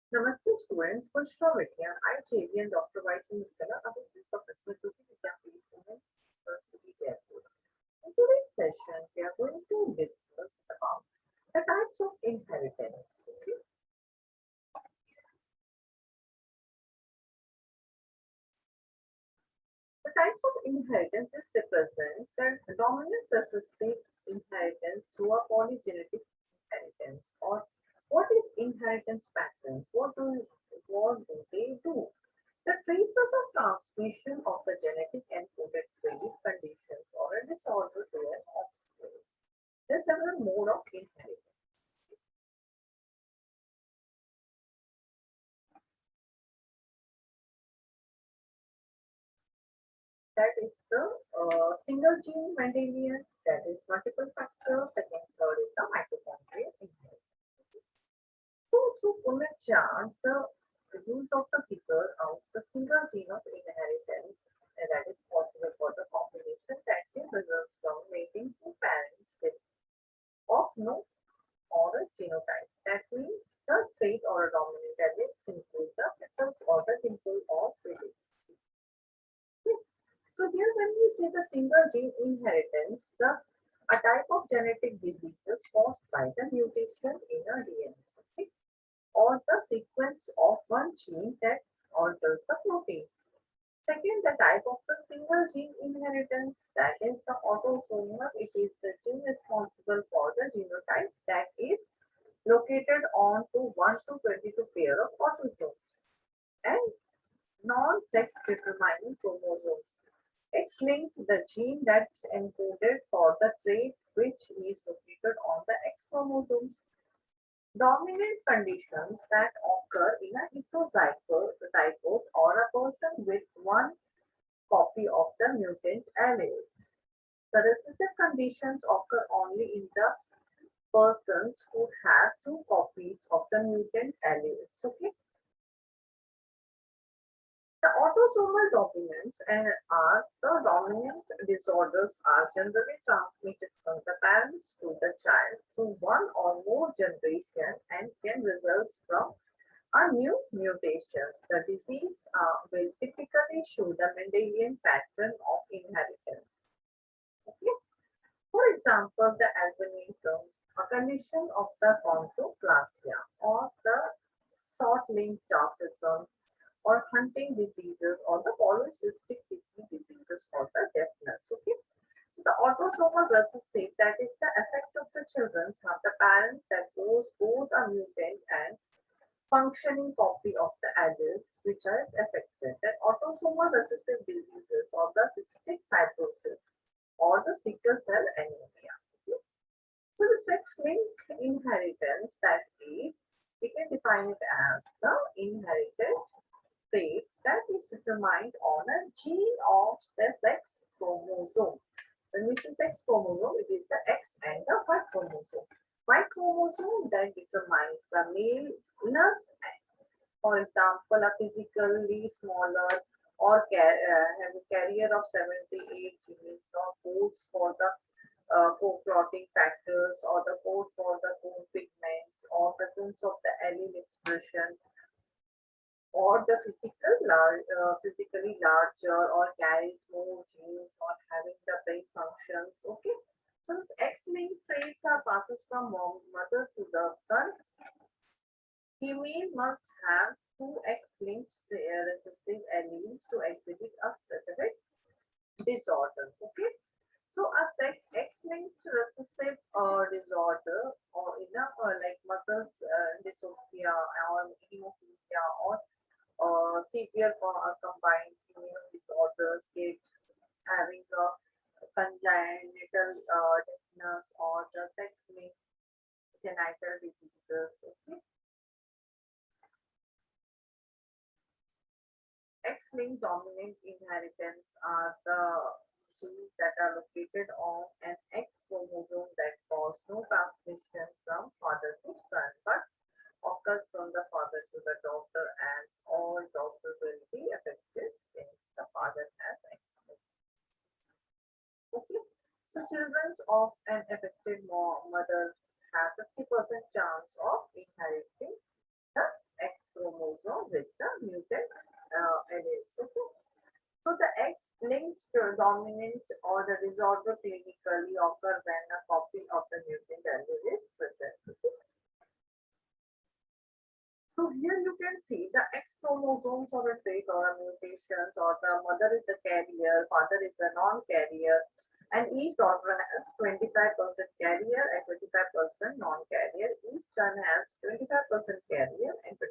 Namaste students, Pushpa Vidya. I'm JV and Dr. Vaishnavi Nikkala, Assistant Professor to the VIDYAPEETH University, Jaipur. In today's session, we are going to discuss about the types of inheritance. Okay? The types of inheritance is represent the dominant recessive inheritance through a polygenetic inheritance. Or what is inheritance patterns? What do they do? The traces of transmission of the genetic encoded trait conditions or a disorder to an offspring. There are several modes of inheritance. That is the single gene Mendelian, that is multiple factors, second, third is the mitochondrial inheritance. So through Punnett chart, the use of the figure of the single gene of inheritance that is possible for the combination that can result from mating two parents with of no or a genotype. That means the trait or a dominant allele include the metals or the dimple of pregnancy. So here when we say the single gene inheritance, the a type of genetic diseases caused by the mutation in a DNA. Okay? Or the sequence of one gene that alters the protein. Second, the type of the single gene inheritance, that is the autosomal. It is the gene responsible for the genotype that is located on to 1 to 22 pair of autosomes and non-sex determining chromosomes. It's linked to the gene that's encoded for the trait which is located on the X chromosomes. Dominant conditions that occur in a heterozygote or a person with one copy of the mutant alleles. The recessive conditions occur only in the persons who have two copies of the mutant alleles. Okay. The autosomal dominance and are the dominant disorders are generally transmitted from the parents to the child through one or more generations and can result from a new mutations. The disease will typically show the Mendelian pattern of inheritance. Okay. For example, the albinism, a condition of the chondroplasia, or the short-limbed autism, or hunting diseases, or the polycystic kidney diseases, or the deafness. Okay. So the autosomal recessive, that is the effect of the children have the parents that pose both a mutant and functioning copy of the alleles which are affected. Then autosomal recessive diseases or the cystic fibrosis or the sickle cell anemia. Okay. So the sex-linked inheritance, that is, we can define it as the inherited traits that is determined on a gene of the sex chromosome. When we say sex chromosome, it is the X and the Y chromosome. Y chromosome that determines the maleness, for example, a physically smaller or have a carrier of 78 genes or codes for the co-clotting factors or the code for the bone pigments or presence of the allele expressions or the physically larger or carries more genes or having the brain functions. Okay. So this X-linked traits are passes from mother to the son. Female must have two X-linked recessive alleles to exhibit a specific disorder. Okay. So a sex X-linked recessive disorder or in a like muscle dystrophy or hemophilia or severe combined immune disorders, kids having a congenital deafness or the sex-linked genital diseases. Okay. X-linked dominant inheritance are the genes that are located on an X chromosome that cause no transmission from father to son, but occurs from the father to the daughter, and all daughters will be affected since the father has X. Okay. So children of an affected mother have 50% chance of inheriting the X chromosome with the mutant alleles. Okay. So the X-linked dominant or the disorder clinically occur when a copy of the mutant allele is present. Okay. So here you can see the X chromosomes or a trait or a mutations, or the mother is a carrier, father is a non-carrier, and each daughter has 25% carrier and 25% non-carrier. Each son has 25% carrier and 25%.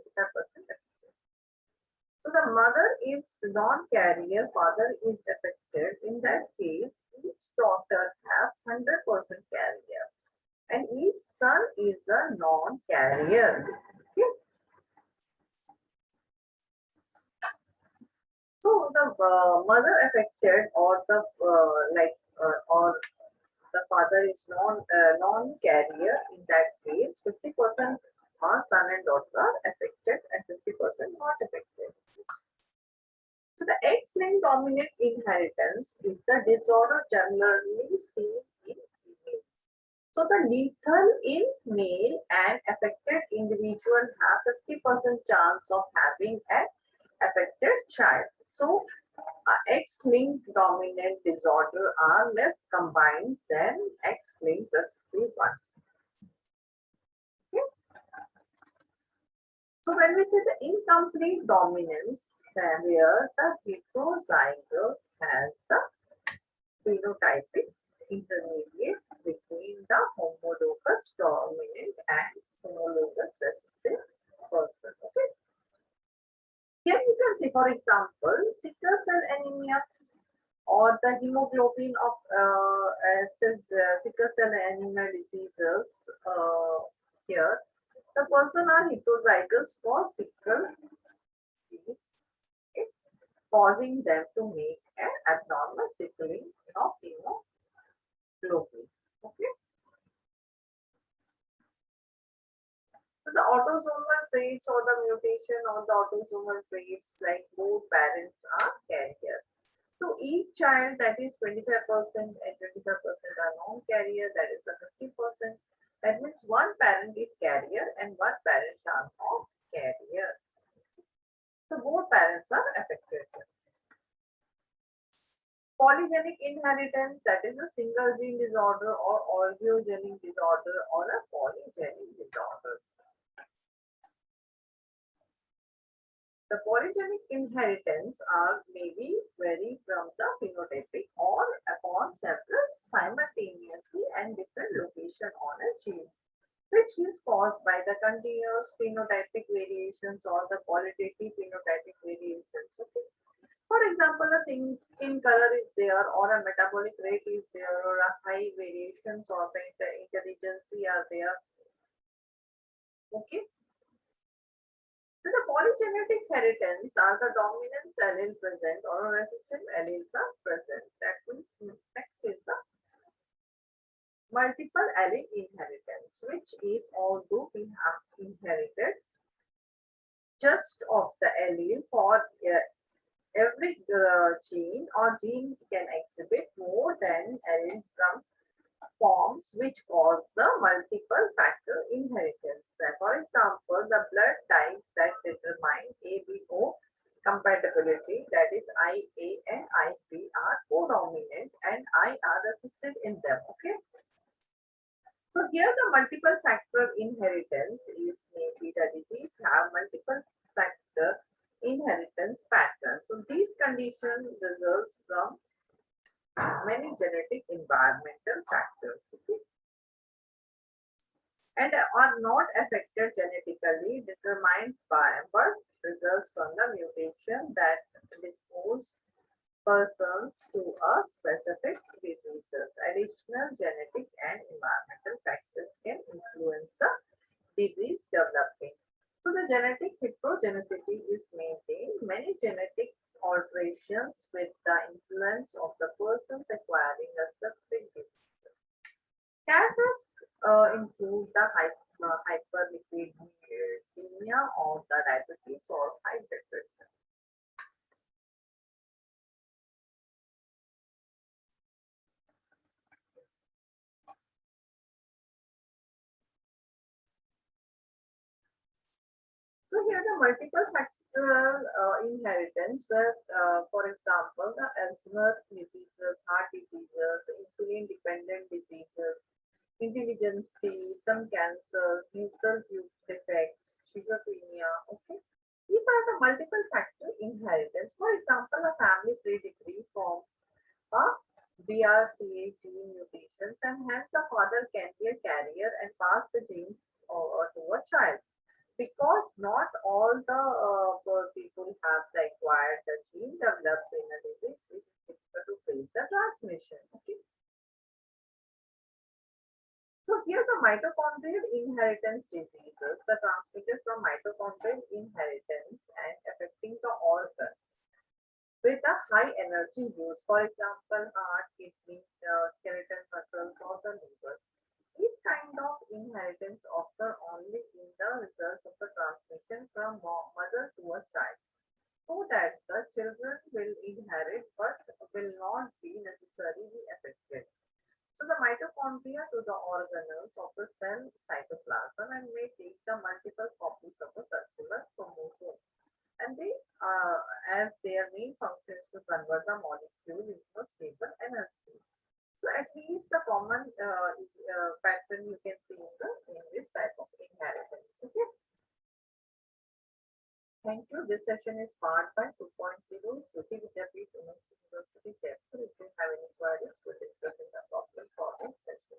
So the mother is non-carrier, father is affected. In that case, each daughter has 100% carrier and each son is a non-carrier. Okay. So the mother affected or the or the father is non-carrier. In that case, 50% are son and daughter are affected and 50% not affected. So the X-linked dominant inheritance is the disorder generally seen in female. So the lethal in male and affected individual have 50% chance of having an affected child. So X-linked dominant disorder are less combined than X-linked recessive one. Okay. So when we say the incomplete dominance, where the heterozygote has the phenotypic intermediate between the homologous dominant and homologous recessive person. Okay. Here you can see, for example, sickle cell anemia or the hemoglobin of sickle cell anemia diseases. Here, the person are heterozygous for sickle disease, okay, causing them to make an abnormal sickling of hemoglobin. Okay. So the autosomal phase or the mutation or the autosomal phase, like both parents are carrier. So each child, that is 25% and 25% are non-carrier, that is the 50%. That means one parent is carrier and one parent are not carrier. So both parents are affected. Polygenic inheritance, that is a single gene disorder or oligogenic disorder or a polygenic disorder. The polygenic inheritance are maybe vary from the phenotypic or upon several simultaneously and different location on a gene, which is caused by the continuous phenotypic variations or the qualitative phenotypic variations. Okay. For example, a skin color is there, or a metabolic rate is there, or a high variations or the intelligence are there. Okay. So the polygenetic inheritance are the dominant allele present or recessive alleles are present. That means next is the multiple allele inheritance, which is although we have inherited just of the allele for every gene, or gene can exhibit more than allele from forms which cause the multiple factor inheritance. For example, the blood types that determine ABO compatibility, that is IA and IP, are codominant and I are recessive in them. Okay. So here the multiple factor inheritance is maybe the disease have multiple factor inheritance patterns. So these conditions results from many genetic environmental factors, okay, and are not affected genetically, determined by but results from the mutation that dispose persons to a specific diseases. Additional genetic and environmental factors can influence the disease developing. So the genetic heterogeneity is maintained. Many genetic alterations with the influence of the persons acquiring a specific disease. Characteristics include the hyperlipidemia or the diabetes or high blood pressure. So here the multiple factor Inheritance, where, for example, the Alzheimer's diseases, heart diseases, insulin-dependent diseases, intelligence, some cancers, neutral tube defects, schizophrenia. Okay, these are the multiple factor inheritance. For example, a family pedigree from a BRCA gene mutations, and hence the father can be a carrier and pass the genes to a child, because not all the people have the acquired the gene developed in a disease which is difficult to face the transmission. Okay. So here the mitochondrial inheritance diseases, the transmitted from mitochondrial inheritance and affecting the organ with a high energy use, for example, heart, kidney, skeletal muscles, or the liver. These kind of inheritance occur only in the results of the transmission from mother to a child, so that the children will inherit but will not be necessarily affected. So the mitochondria to the organelles of the cell cytoplasm and may take the multiple copies of the circular chromosome. And they, as their main function is to convert the molecule into a stable energy. So at least the common pattern you can see in this type of inheritance. Okay. Thank you. This session is part by 2.0, JAYOTI VIDYAPEETH University, Jaipur. If you have any queries, we'll discuss in the problem solving session.